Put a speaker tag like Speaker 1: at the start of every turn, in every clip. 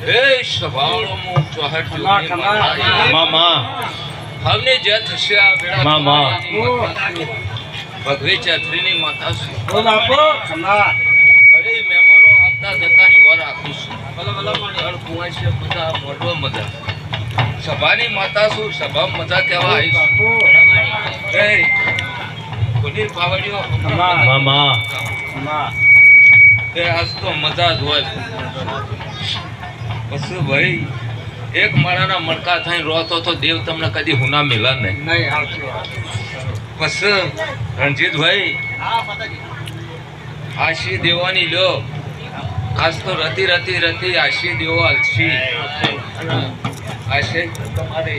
Speaker 1: એ સવાળો મો ચોહટ
Speaker 2: મામા
Speaker 1: हमने જે થશે આ બેડા
Speaker 2: મામા
Speaker 1: ભગવી ચૈત્રીની માતા છું
Speaker 3: બોલ આપો ખમા
Speaker 1: અરે મહેમાનો આવતા જતાની વાર રાખું છું ઘર કુંવા છે બધા મોટો મજા સભાની માતા છું સભા મજા કહેવા આવીશ
Speaker 3: આપો
Speaker 1: એ કોની પાવડીઓ
Speaker 2: મામા
Speaker 3: ખમા
Speaker 1: એ આજ તો મજા જ હોય બસ ભાઈ એક માળાના મણકા થઈને રોતો તો દેવ તમને કદી હુના મિલા નહીં
Speaker 3: નહીં આવતો
Speaker 1: બસ રણજીતભાઈ આશી દેવાની લ્યો આજ તો રતી રતી રતી આશી દેવો આલશી આશે તમારે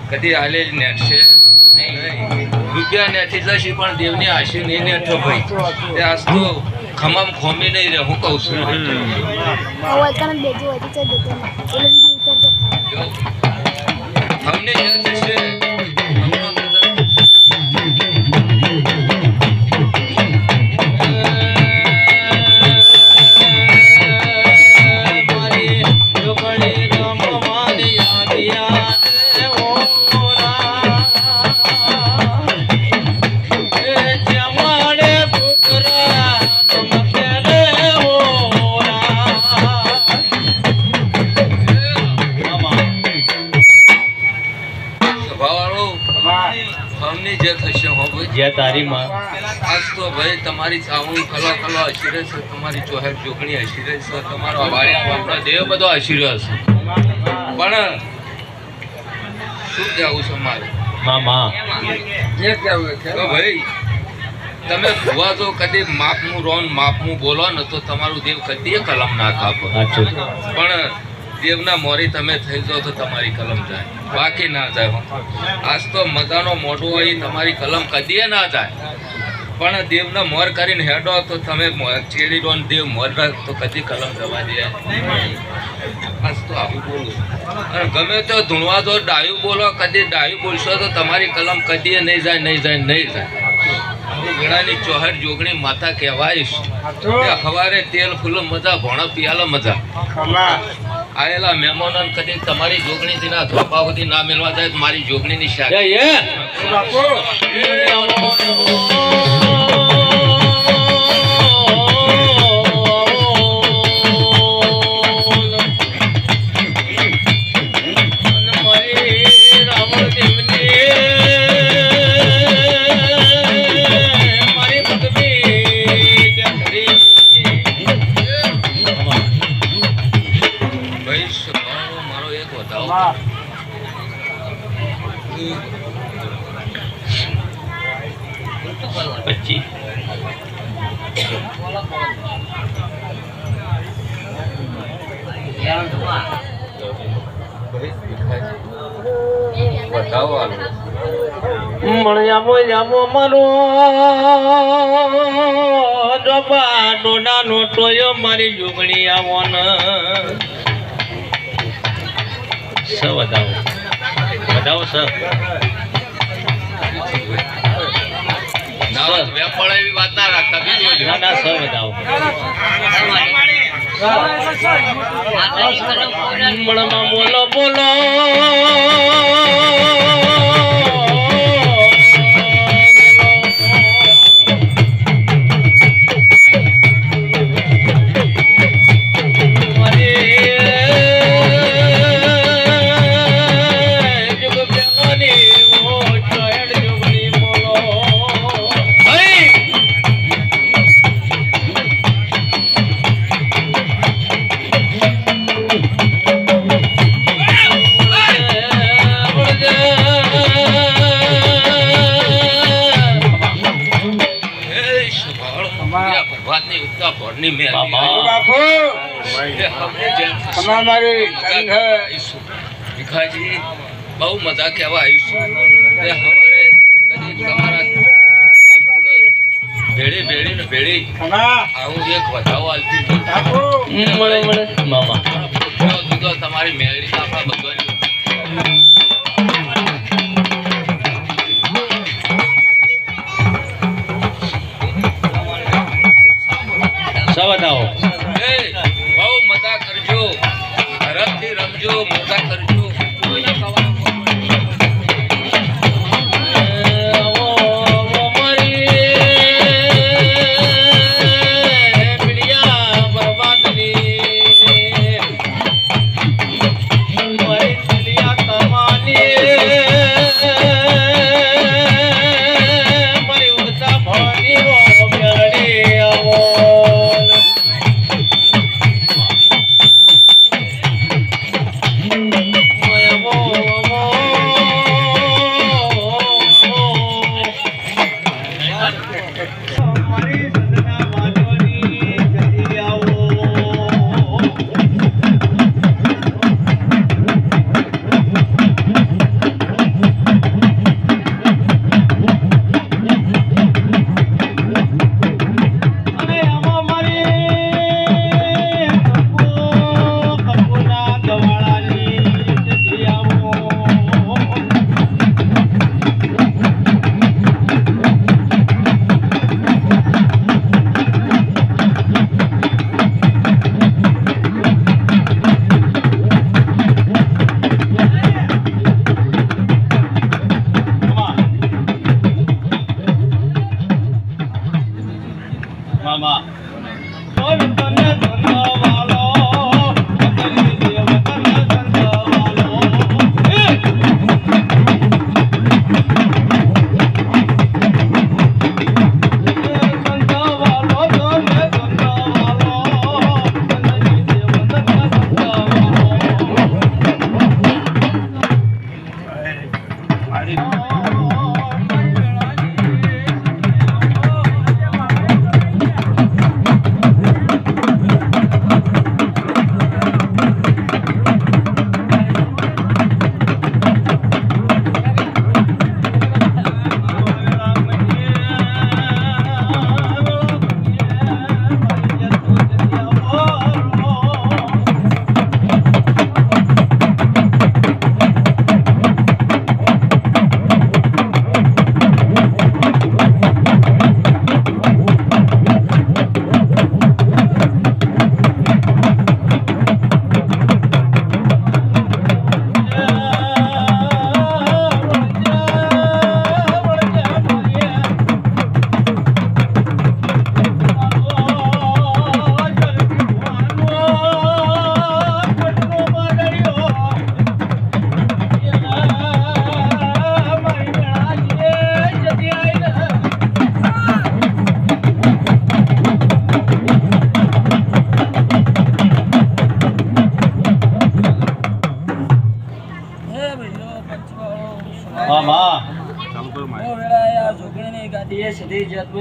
Speaker 1: કદી હાલે જ નેટશે નહીં રૂપિયા નેઠી જશે પણ દેવની આશી નહીં નેઠો ભાઈ તે આજ તો ખમામ ખોમી નહીં રહે હું કહું છું અમને યાદ છે
Speaker 2: જે તારી માં
Speaker 1: આજ તો ભાઈ તમારી ચાવણી કલો કલો હસીરે છે તમારી ચોહેર જોગણી હસીરે છે તમારો વાળિયા વાપરા દેવ બધો હસીર્યો હશે પણ શું કહેવું છે મારે
Speaker 2: મામા
Speaker 3: જે કહેવું છે
Speaker 1: તો ભાઈ તમે ભુવા તો કદી માપનું રોન માપનું બોલો ને તો તમારું દેવ કદી કલમ ના કાપો
Speaker 2: સાચું
Speaker 1: પણ દેવના મોરી તમે થઈ જાઓ તો તમારી કલમ જાય બાકી ના જાય આજ તો મજાનો મોઢું હોય તમારી કલમ કદીએ ના જાય પણ દેવને મોર કરીને હેડો તો તમે ચેડી દો દેવ મોર રાખ તો કદી કલમ જવા દે આજ તો આવું બોલું અને ગમે તો ધૂણવા દો ડાયું બોલો કદી ડાયું બોલશો તો તમારી કલમ કદીએ નહીં જાય નહીં જાય નહીં જાય વેળાની ચોહર જોગણી માતા કહેવાઈશ કે સવારે તેલ ફૂલો મજા ભોણા પિયાલા મજા
Speaker 3: ખમા
Speaker 1: આયેલા મહેમાનોને કદી તમારી જોગણીથી ના ધોપા સુધી ના મેળવા જાય તો મારી જોગણીની શાદી
Speaker 3: આપો
Speaker 1: ભાઈ સવારનો મારો એક વધાવો
Speaker 3: ખમા
Speaker 2: પછી
Speaker 1: વધાવો આલો
Speaker 2: મળ્યામો મારો ડોબા ડોડા નો ટોયો મારી જોગણી આવો ને સ વધાવો વધાવો સ
Speaker 1: ના વેપાળ એવી વાત ના રાખતા બીજું
Speaker 2: ના ના સ વધાવો મળમાં બોલો બોલો
Speaker 1: ભગવાનની ઉત્તા ભરની મેં
Speaker 3: બાપુ ખમા મારી
Speaker 1: ભીખાજી બહુ મજા કહેવા આવીશું તે હવારે કદી તમારા ભેળી ભેળી ને ભેળી
Speaker 3: ખમા
Speaker 1: આવું એક વધાવો આલતી
Speaker 3: આપો
Speaker 2: મળે મામા
Speaker 1: દીધો તમારી મેળી આપણા ભગવાન
Speaker 2: સ વધાવો
Speaker 1: બહુ મજા કરજો હરખથી રમજો, મોટા કરજો, કોઈને કહેવાનું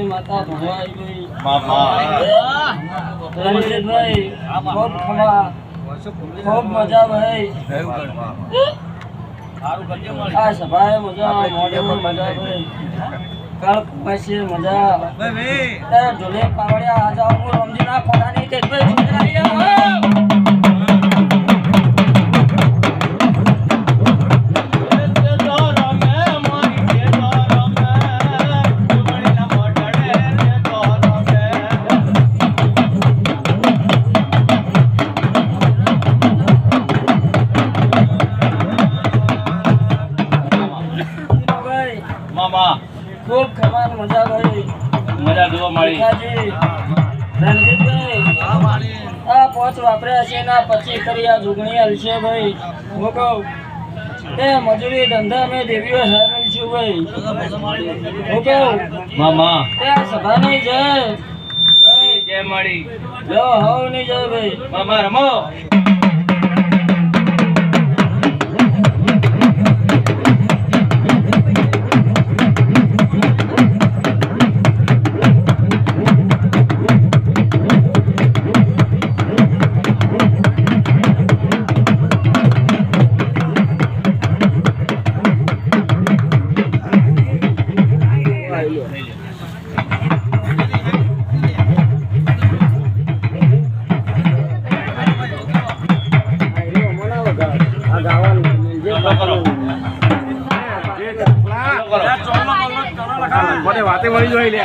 Speaker 2: માતા રણજીતભાઈ ખૂબ ખૂબ મજા ભાઈ આ સભાએ મજા મોઢેમાં મજા ભાઈ કાળ પછી મજા ઢોલે પાવડિયા આ જાવ હું રમજીના ખોડાની તે ખૂબ ખમાન મજા ભાઈ મજા જોવા મળી રણજીતભાઈ આ પોચ વાપર્યા છે ના પછી કરી આ જુગણી હલશે ભાઈ હું કહું એ મજૂરી ધંધા અમે દેવીઓ સામેલ છું ભાઈ હું કહું મામા એ આ સભાની જય જય મળી જો હવ ની જય ભાઈ મામા રમો વાતે મળી જોઈ લે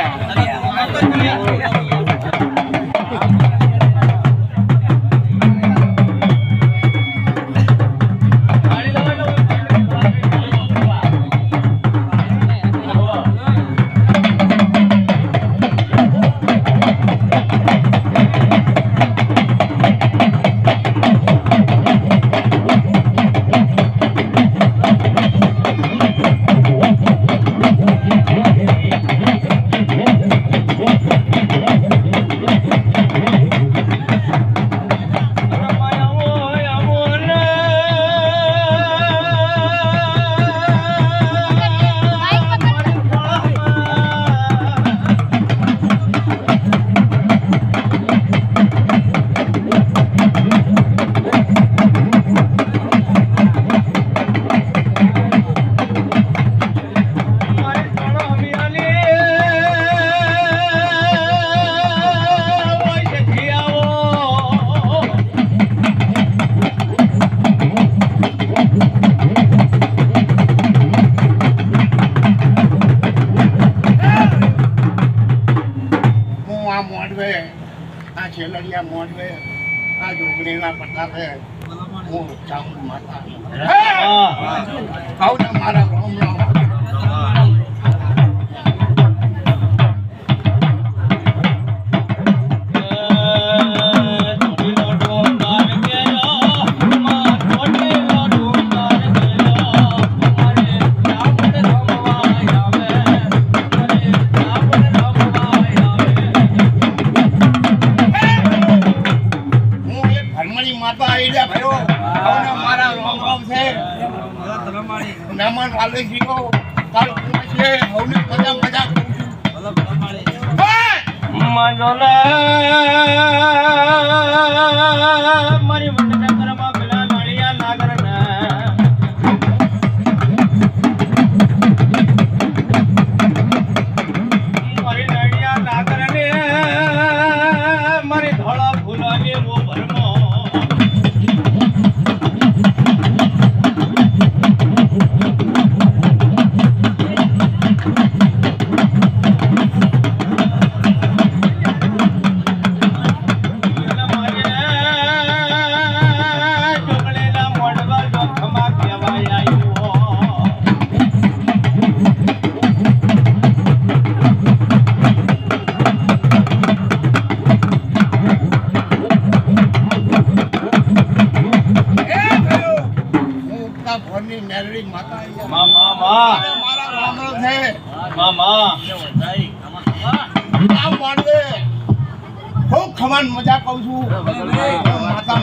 Speaker 4: આ છેલડિયા મોઢવે આ જોગણીના પ્રતાપે હું ચામુંડ માતા કહું ને મારા રામ રામ નામન વાલેજીઓ કાલ છે હવને મજા મજા
Speaker 2: મારી મંડળ કરમાં પેલા નળિયા નાગરના મારી નળિયા નાગરને મારી ધોળા ફૂલાને વો ભરમો ખૂબ ખમાન મજા કહું છું માતા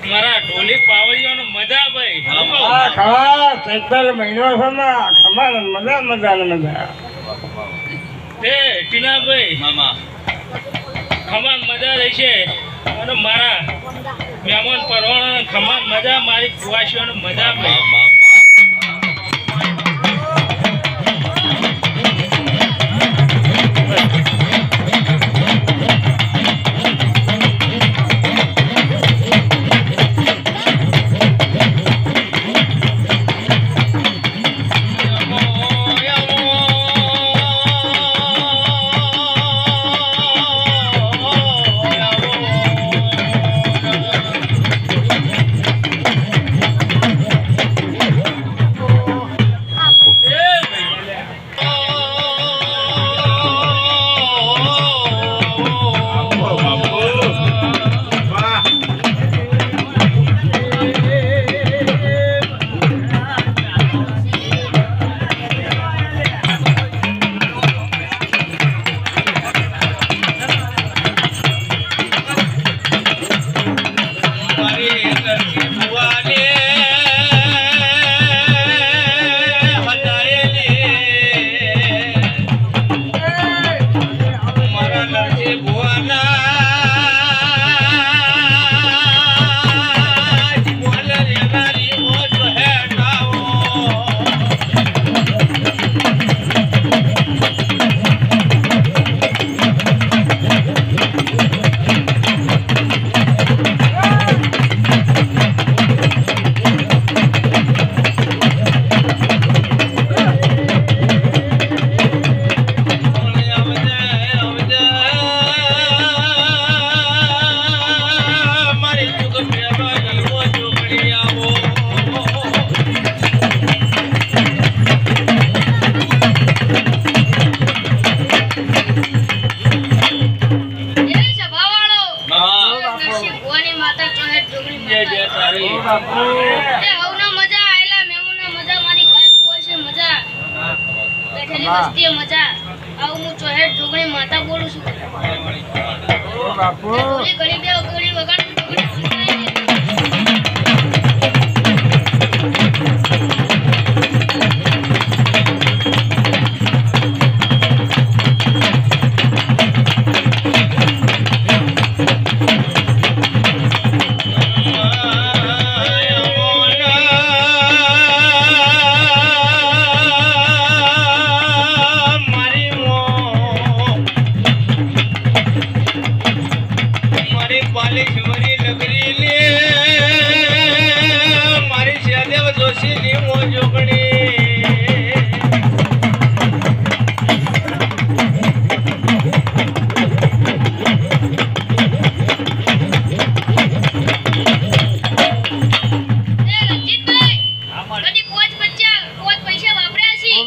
Speaker 2: મારા ઢોલી પાવડીઓનો મજા ભાઈ
Speaker 4: મહિનો મજા મજા મજા
Speaker 2: એ ટીનાભાઈ મામા ખમાન મજા રહેશે અને મારા મહેમાન પરવાણા ખમાન મજા મારી કુવાસીઓનો મજા ભાઈ બાપુ
Speaker 5: તે હવના મજા આયલા મેમુના મજા મારી ગાયકો હશે મજા બેઠેલી વસ્તીએ મજા આવું હું ચોહેટ જોગણી માતા બોલું છું
Speaker 2: બાપુ
Speaker 5: ઢોલી ઘડી બે ઘડી વગાડું જોગણી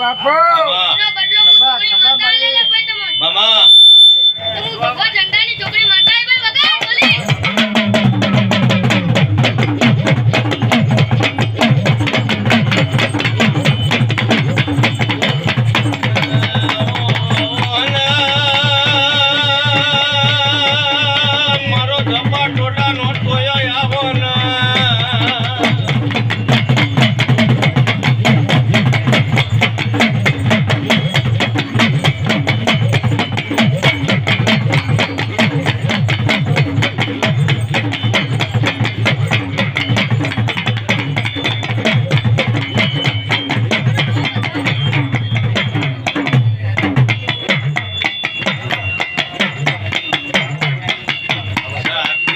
Speaker 2: બાપુ
Speaker 5: એનો બદલો હું જોગણી માતા આલેલા ભાઈ તમને
Speaker 3: મામા
Speaker 5: તો હું ભગવા ઝંડાની જોગણી માતા આય ભાઈ વગાડ બોલી
Speaker 3: મારો ધપા ટોટા નો ટોયો આવો ના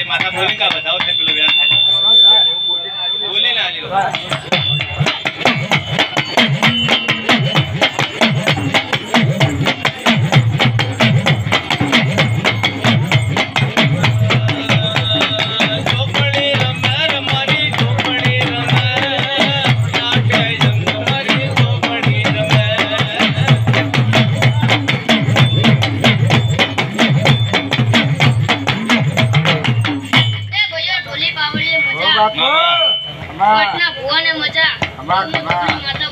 Speaker 3: માથા બોલી કા બતાવો છે પેલો વ્યાસ બોલી ના લ્યો ચોપડી રમે મારી ચોપડી રમે નાખે જંગ મારી ચોપડી રમે
Speaker 5: એ ભૈયા ઢોલી બાવળીએ મજા
Speaker 2: બાપુ
Speaker 5: વટના ભુવાને મજા
Speaker 2: અમાર,
Speaker 5: હું જોગણી માતા